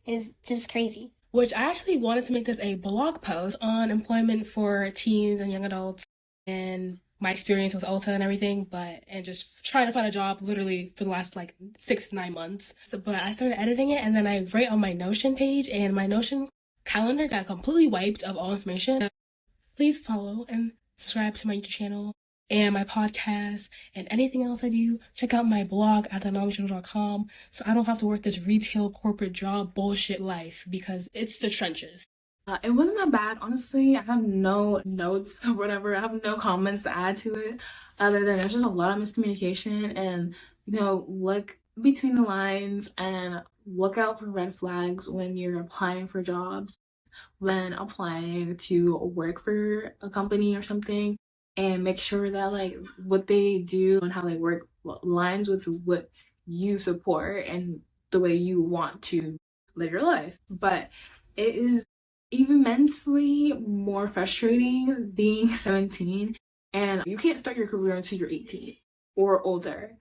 is just crazy. Which I actually wanted to make this a blog post on employment for teens and young adults and my experience with Ulta and everything, and just trying to find a job literally for the last 6 to 9 months. But I started editing it, and then I write on my Notion page, and my Notion calendar got completely wiped of all information. Please follow and subscribe to my YouTube channel and my podcast and anything else I do. Check out my blog at anomalys.com so I don't have to work this retail corporate job bullshit life, because it's the trenches. It wasn't that bad, honestly. I have no notes or whatever. I have no comments to add to it other than there's just a lot of miscommunication, and look between the lines and look out for red flags when you're applying for jobs, when applying to work for a company or something, and make sure that what they do and how they work aligns with what you support and the way you want to live your life. But it is immensely more frustrating being 17 and you can't start your career until you're 18 or older.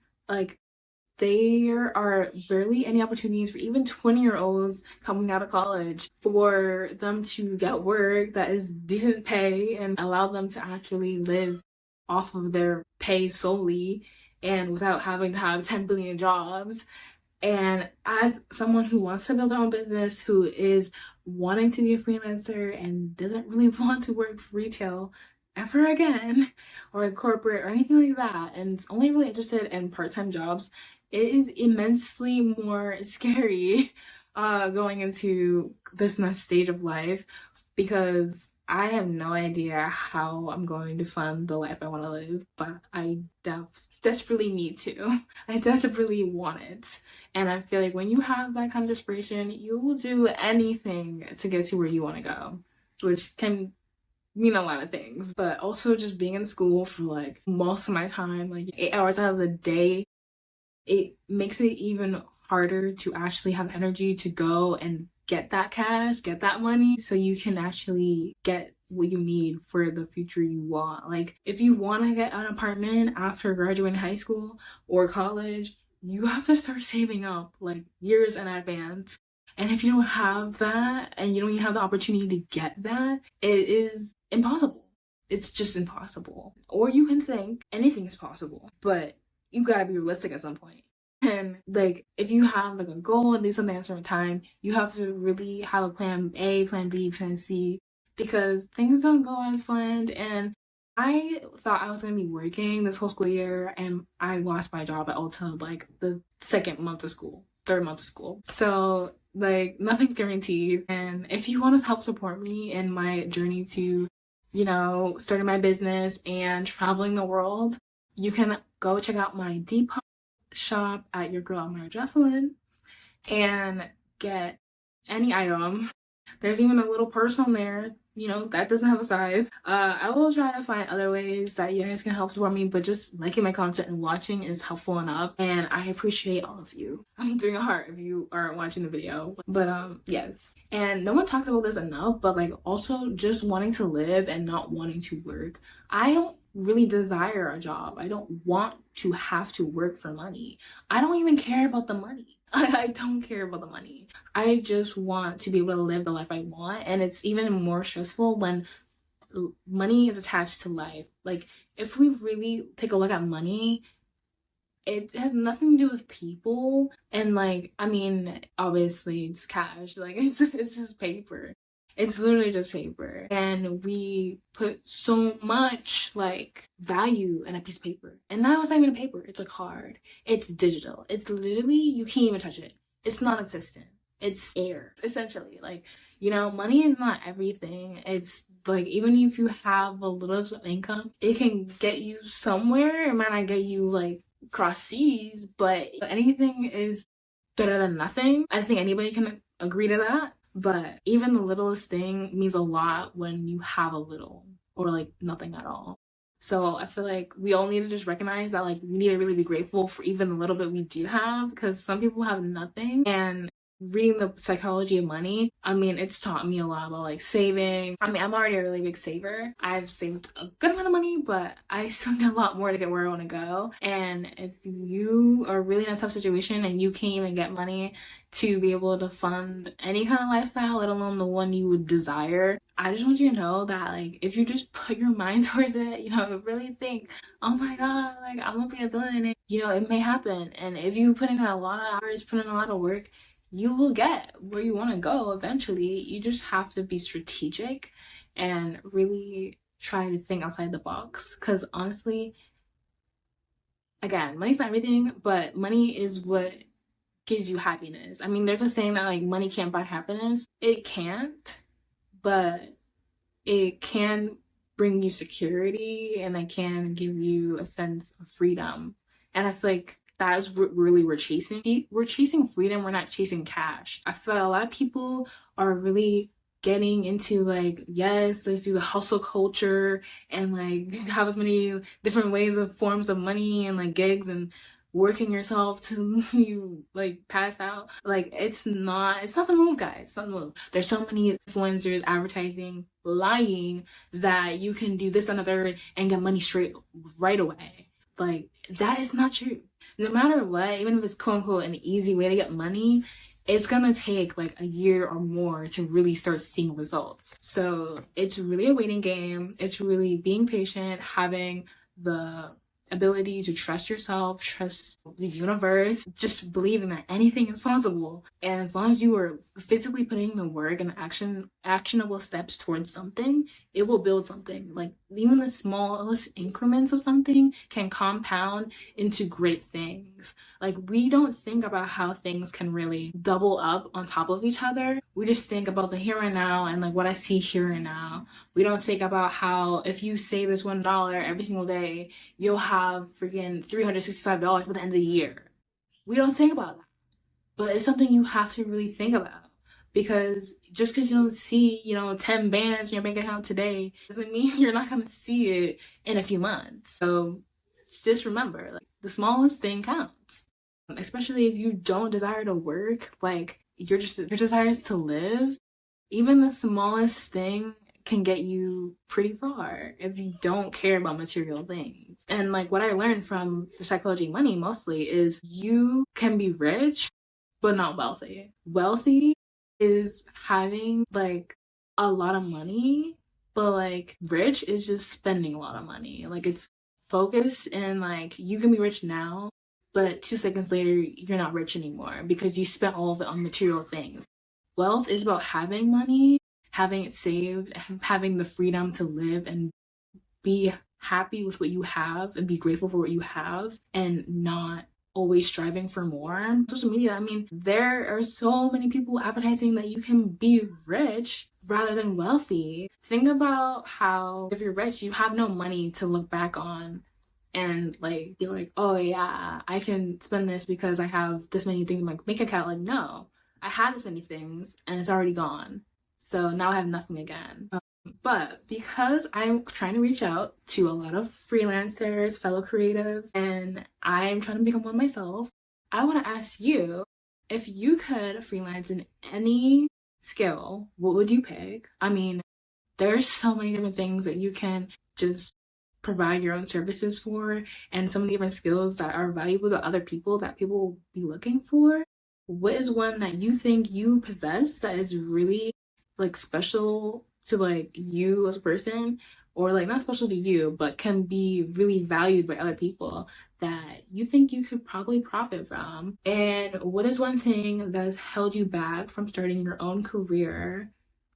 There are barely any opportunities for even 20-year-olds coming out of college for them to get work that is decent pay and allow them to actually live off of their pay solely and without having to have 10 billion jobs. And as someone who wants to build their own business, who is wanting to be a freelancer and doesn't really want to work for retail ever again or in corporate or anything like that, and is only really interested in part-time jobs, it is immensely more scary going into this next stage of life, because I have no idea how I'm going to fund the life I want to live, but I desperately need to. I desperately want it. And I feel like when you have that kind of desperation, you will do anything to get to where you want to go, which can mean a lot of things. But also just being in school for most of my time, 8 hours out of the day, it makes it even harder to actually have energy to go and get that cash, get that money, so you can actually get what you need for the future you want. Like, if you want to get an apartment after graduating high school or college, you have to start saving up like years in advance. And if you don't have that and you don't even have the opportunity to get that, it is impossible. It's just impossible. Or you can think anything is possible, but you gotta be realistic at some point. And like, if you have like a goal and do something at a certain time, you have to really have a plan A, plan B, plan C, because things don't go as planned. And I thought I was gonna be working this whole school year, and I lost my job at Ulta like the third month of school. So like, nothing's guaranteed. And if you want to help support me in my journey to, starting my business and traveling the world, you can go check out my Depop shop at Your Girl Mara Jesselyn and get any item. There's even a little purse on there, that doesn't have a size. I will try to find other ways that you guys can help support me, but just liking my content and watching is helpful enough, and I appreciate all of you. I'm doing a heart if you aren't watching the video, but yes. And no one talks about this enough, but like, also just wanting to live and not wanting to work. I don't really desire a job. I don't want to have to work for money. I don't even care about the money. I don't care about the money. I just want to be able to live the life I want. And it's even more stressful when money is attached to life. Like, if we really take a look at money, it has nothing to do with people. And like, I mean, obviously it's cash. Like, it's just paper. It's literally just paper. And we put so much like value in a piece of paper. And now it's not even paper. It's a card. It's digital. It's literally, you can't even touch it. It's non-existent. It's air, essentially. Like, money is not everything. It's like, even if you have a little income, it can get you somewhere. It might not get you like cross seas, but anything is better than nothing. I think anybody can agree to that. But even the littlest thing means a lot when you have a little, or like nothing at all. So I feel like we all need to just recognize that, like, we need to really be grateful for even the little bit we do have, because some people have nothing. And reading the psychology of money, I mean, it's taught me a lot about like saving. I mean, I'm already a really big saver. I've saved a good amount of money, but I still need a lot more to get where I want to go. And if you are really in a tough situation and you can't even get money to be able to fund any kind of lifestyle, let alone the one you would desire, I just want you to know that, like, if you just put your mind towards it, really think, oh my god, like, I'm gonna be a billionaire, it may happen. And if you put in a lot of hours, put in a lot of work, you will get where you want to go eventually. You just have to be strategic and really try to think outside the box. Because honestly, again, money's not everything, but money is what gives you happiness. I mean, there's a saying that like, money can't buy happiness. It can't, but it can bring you security, and it can give you a sense of freedom. And I feel like that is what really we're chasing. We're chasing freedom. We're not chasing cash. I feel like a lot of people are really getting into like, yes, let's do the hustle culture and like have as many different ways of forms of money and like gigs and working yourself till you like pass out. Like, it's not the move, guys. It's not the move. There's so many influencers advertising, lying that you can do this and the third and get money straight right away. Like, that is not true. No matter what, even if it's quote unquote an easy way to get money, it's gonna take like a year or more to really start seeing results. So it's really a waiting game. It's really being patient, having the ability to trust yourself, trust the universe, just believing that anything is possible. And as long as you are physically putting the work and actionable steps towards something, it will build something. Like, even the smallest increments of something can compound into great things. Like, we don't think about how things can really double up on top of each other. We just think about the here and now and like what I see here and now. We don't think about how if you save this $1 every single day, you'll have freaking $365 by the end of the year. We don't think about that. But it's something you have to really think about. Because just because you don't see, 10 bands in your bank account today doesn't mean you're not going to see it in a few months. So just remember, like, the smallest thing counts. especially if you don't desire to work, like your desire is to live. Even the smallest thing can get you pretty far if you don't care about material things. And like what I learned from the psychology of money mostly is you can be rich but not wealthy. Wealthy is having like a lot of money, but like rich is just spending a lot of money. Like it's focused and like you can be rich now, but 2 seconds later you're not rich anymore because you spent all of it on material things. Wealth is about having money, having it saved, having the freedom to live and be happy with what you have and be grateful for what you have and not always striving for more. Social media, I mean, there are so many people advertising that you can be rich rather than wealthy. Think about how if you're rich, you have no money to look back on and like be like, oh yeah, I can spend this because I have this many things in my bank account. Like, no, I had this many things and it's already gone. So now I have nothing again. But because I'm trying to reach out to a lot of freelancers, fellow creatives, and I'm trying to become one myself, I want to ask you, if you could freelance in any skill, what would you pick? I mean, there's so many different things that you can just provide your own services for, and so many different skills that are valuable to other people that people will be looking for. What is one that you think you possess that is really like special to like you as a person, or like not special to you but can be really valued by other people that you think you could probably profit from? And what is one thing that has held you back from starting your own career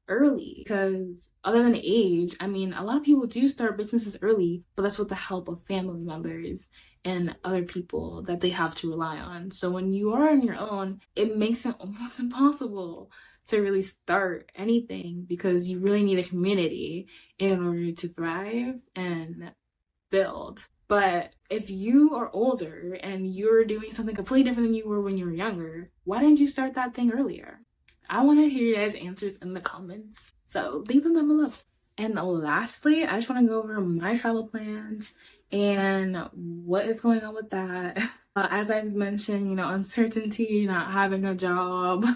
early? Because other than age, I mean, a lot of people do start businesses early, but that's with the help of family members and other people that they have to rely on. So when you are on your own, it makes it almost impossible to really start anything because you really need a community in order to thrive and build. But if you are older and you're doing something completely different than you were when you were younger, why didn't you start that thing earlier? I want to hear your guys' answers in the comments, so leave them down below. And lastly, I just want to go over my travel plans and what is going on with that. As I've mentioned, you know, uncertainty, not having a job,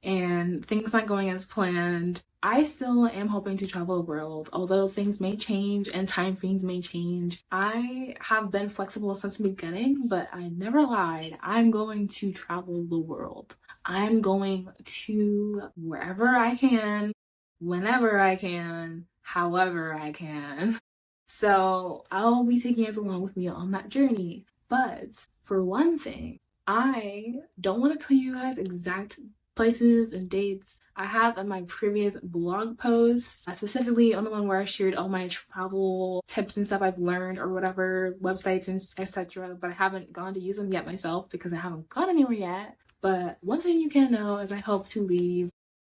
and things not going as planned. I still am hoping to travel the world, although things may change and time frames may change. I have been flexible since the beginning, but I never lied. I'm going to travel the world. I'm going to wherever I can, whenever I can, however I can. So I'll be taking you along with me on that journey. But for one thing, I don't want to tell you guys exact places and dates. I have in my previous blog posts, specifically on the one where I shared all my travel tips and stuff I've learned or whatever, websites and etc. But I haven't gone to use them yet myself because I haven't gone anywhere yet. But one thing you can know is I hope to leave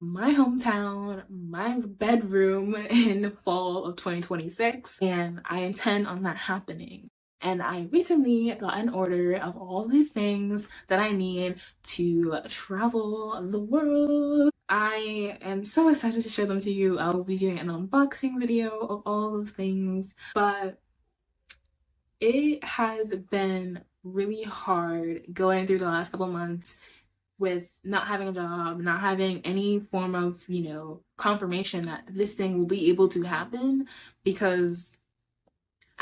my hometown, my bedroom in fall of 2026, and I intend on that happening. And I recently got an order of all the things that I need to travel the world. I am so excited to show them to you. I'll be doing an unboxing video of all those things, but it has been really hard going through the last couple months with not having a job, not having any form of, you know, confirmation that this thing will be able to happen, because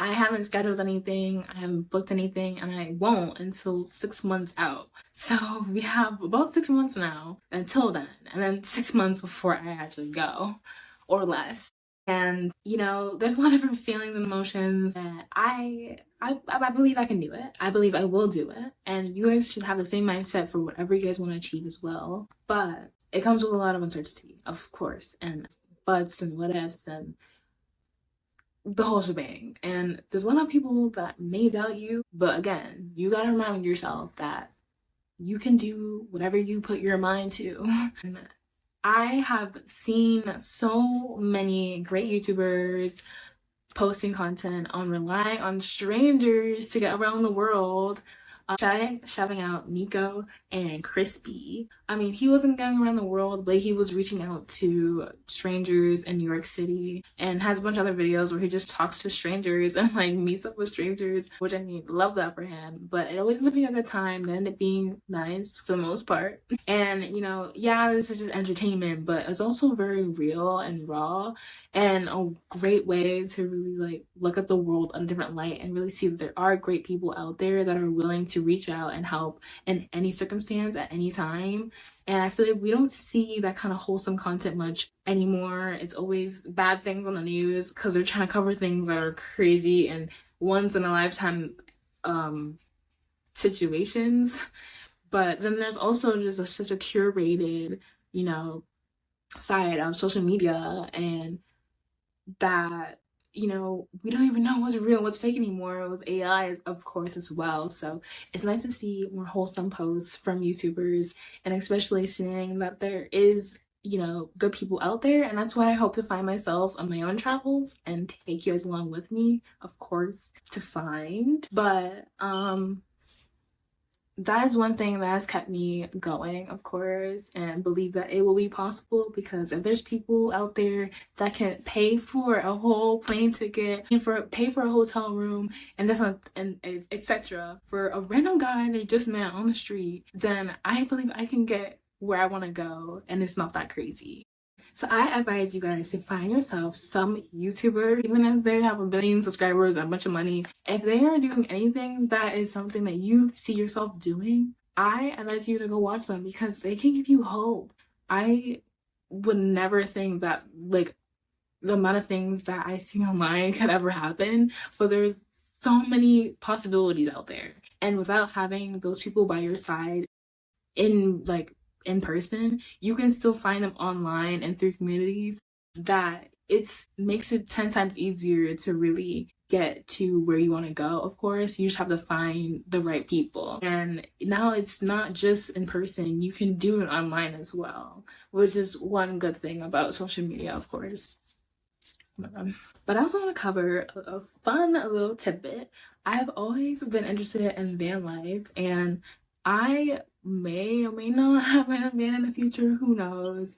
I haven't scheduled anything, I haven't booked anything, and I won't until 6 months out. So we have about 6 months now until then, and then 6 months before I actually go, or less. And, you know, there's a lot of different feelings and emotions, and I believe I can do it. I believe I will do it. And you guys should have the same mindset for whatever you guys want to achieve as well. But it comes with a lot of uncertainty, of course, and buts and what ifs and the whole shebang. And there's a lot of people that may doubt you, but again, you gotta remind yourself that you can do whatever you put your mind to. And I have seen so many great YouTubers posting content on relying on strangers to get around the world, Shouting out Nico and Crispy. I mean, he wasn't going around the world, but he was reaching out to strangers in New York City and has a bunch of other videos where he just talks to strangers and like meets up with strangers, which I mean, love that for him. But it always ends up being a good time. They end up being nice for the most part. And you know, yeah, this is just entertainment, but it's also very real and raw and a great way to really like look at the world in a different light and really see that there are great people out there that are willing to reach out and help in any circumstance at any time. And I feel like we don't see that kind of wholesome content much anymore. It's always bad things on the news because they're trying to cover things that are crazy and once in a lifetime situations. But then there's also just such a curated, you know, side of social media, and that, you know, we don't even know what's real and what's fake anymore with AI, of course, as well. So it's nice to see more wholesome posts from YouTubers, and especially seeing that there is, you know, good people out there. And that's what I hope to find myself on my own travels and take you guys along with me, of course, to find. But that is one thing that has kept me going, of course, and believe that it will be possible, because if there's people out there that can pay for a whole plane ticket and pay for a hotel room and that's not, and etc. for a random guy they just met on the street, then I believe I can get where I want to go, and it's not that crazy. So I advise you guys to find yourself some YouTuber, even if they have 1 billion subscribers or a bunch of money. If they are doing anything that is something that you see yourself doing, I advise you to go watch them, because they can give you hope. I would never think that like the amount of things that I see online could ever happen, but there's so many possibilities out there. And without having those people by your side in person, you can still find them online and through communities, that makes it 10 times easier to really get to where you want to go. Of course, you just have to find the right people. And now it's not just in person, you can do it online as well, which is one good thing about social media, of course. But I also want to cover a fun little tidbit. I've always been interested in van life, and I may or may not have a van in the future, who knows.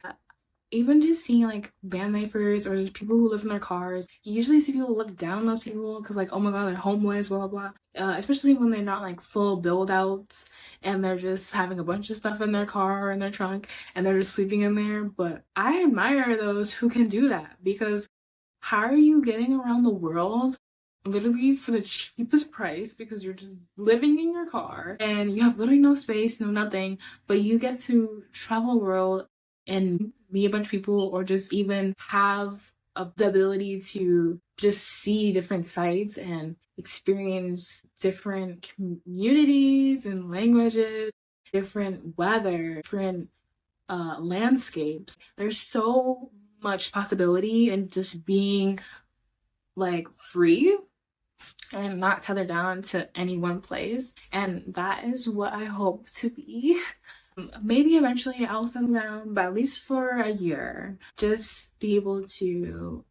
Even just seeing like van lifers or people who live in their cars, you usually see people look down on those people because like, oh my god, they're homeless, blah blah blah. Especially when they're not like full build outs and they're just having a bunch of stuff in their car, in their trunk, and they're just sleeping in there. But I admire those who can do that, because how are you getting around the world literally for the cheapest price, because you're just living in your car and you have literally no space, no nothing, but you get to travel the world and meet a bunch of people, or just even have the ability to just see different sites and experience different communities and languages, different weather, different landscapes. There's so much possibility in just being like free and not tethered down to any one place. And that is what I hope to be. Maybe eventually I'll settle down, but at least for a year, just be able to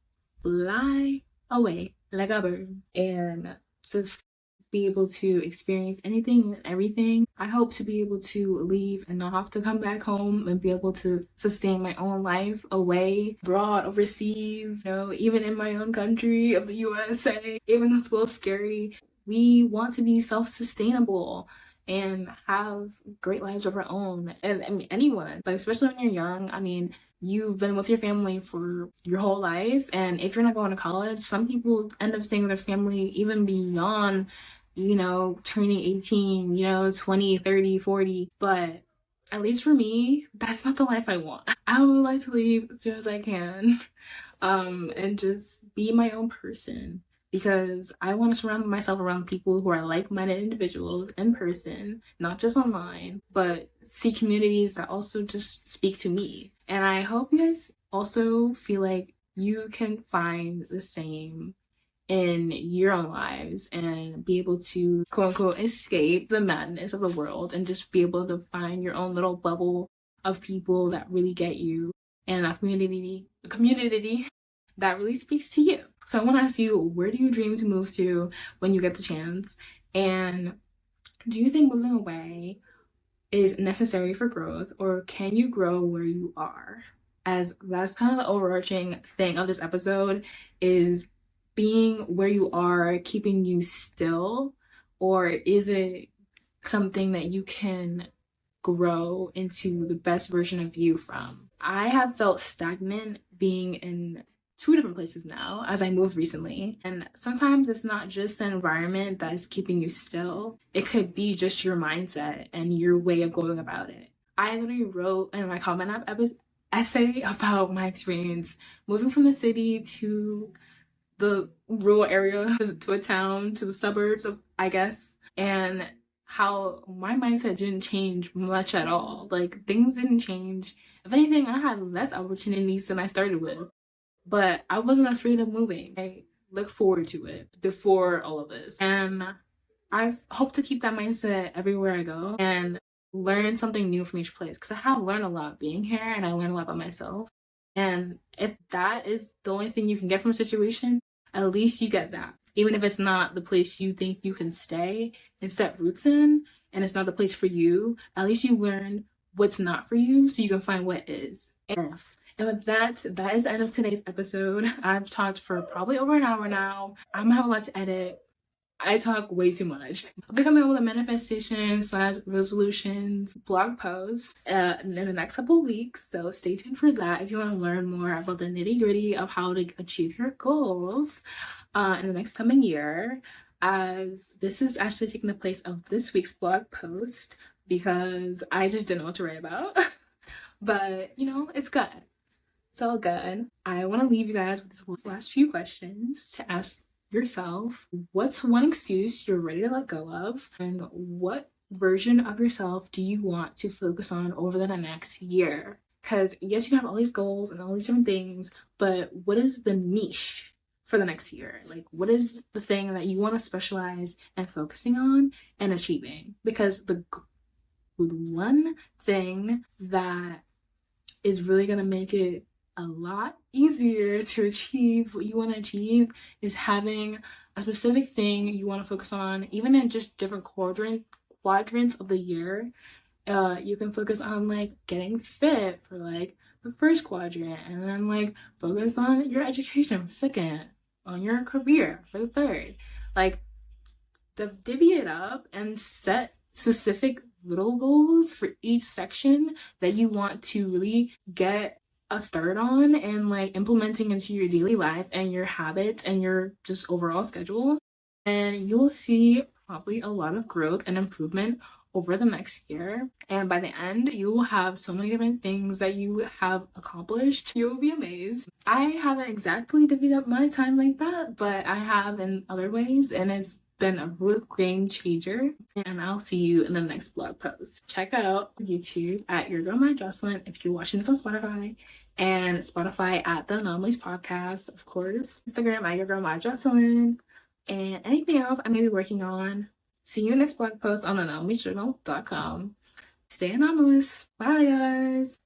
fly away like a bird and just be able to experience anything and everything. I hope to be able to leave and not have to come back home, and be able to sustain my own life away, abroad, overseas, you know, even in my own country of the USA. Even though it's a little scary, we want to be self-sustainable and have great lives of our own. And I mean, anyone, but especially when you're young, I mean, you've been with your family for your whole life, and if you're not going to college, some people end up staying with their family even beyond, you know, turning 18, you know, 20, 30, 40. But at least for me, that's not the life I want. I would like to leave as soon as I can, and just be my own person, because I want to surround myself around people who are like-minded individuals in person, not just online, but see communities that also just speak to me. And I hope you guys also feel like you can find the same in your own lives and be able to quote unquote escape the madness of the world, and just be able to find your own little bubble of people that really get you, and a community that really speaks to you. So I want to ask you, where do you dream to move to when you get the chance? And Do you think moving away is necessary for growth, or can you grow where you are? As that's kind of the overarching thing of this episode, is being where you are keeping you still, or is it something that you can grow into the best version of you from? I have felt stagnant being in two different places now as I moved recently. And sometimes it's not just the environment that is keeping you still. It could be just your mindset and your way of going about it. I literally wrote in my comment app essay about my experience moving from the city to the rural area, to a town, to the suburbs of, I guess, and how my mindset didn't change much at all. Like, things didn't change. If anything, I had less opportunities than I started with. But I wasn't afraid of moving. I looked forward to it before all of this. And I hope to keep that mindset everywhere I go and learn something new from each place. Because I have learned a lot being here, and I learned a lot about myself. And if that is the only thing you can get from a situation, at least you get that. Even if it's not the place you think you can stay and set roots in, and it's not the place for you, at least you learned what's not for you so you can find what is. And with that, that is the end of today's episode. I've talked for probably over an hour now. I'm gonna have a lot to edit. I talk way too much. I'll be coming up with a manifestation/resolutions blog post in the next couple of weeks, so stay tuned for that if you want to learn more about the nitty-gritty of how to achieve your goals in the next coming year, as this is actually taking the place of this week's blog post because I just didn't know what to write about. But, you know, it's good. It's all good. I want to leave you guys with these last few questions to ask yourself. What's one excuse you're ready to let go of, and what version of yourself do you want to focus on over the next year? Because yes, you can have all these goals and all these different things, but what is the niche for the next year? Like, what is the thing that you want to specialize and focusing on and achieving? Because the one thing that is really going to make it a lot easier to achieve what you want to achieve is having a specific thing you want to focus on, even in just different quadrants of the year. You can focus on like getting fit for like the first quadrant, and then like focus on your education for second, on your career for the third. Like, divvy it up and set specific little goals for each section that you want to really get a start on and like implementing into your daily life and your habits and your just overall schedule. And you'll see probably a lot of growth and improvement over the next year. And by the end, you will have so many different things that you have accomplished. You'll be amazed. I haven't exactly divvied up my time like that, but I have in other ways, and it's been a real game changer. And I'll see you in the next blog post. Check out YouTube at Your Girl My Jocelyn if you're watching this on Spotify, and Spotify at the Anomalys podcast, of course. Instagram at Your Girl My Jocelyn, and anything else I may be working on. See you in the next blog post on anomalysjournal.com. Stay anomalous. Bye, guys.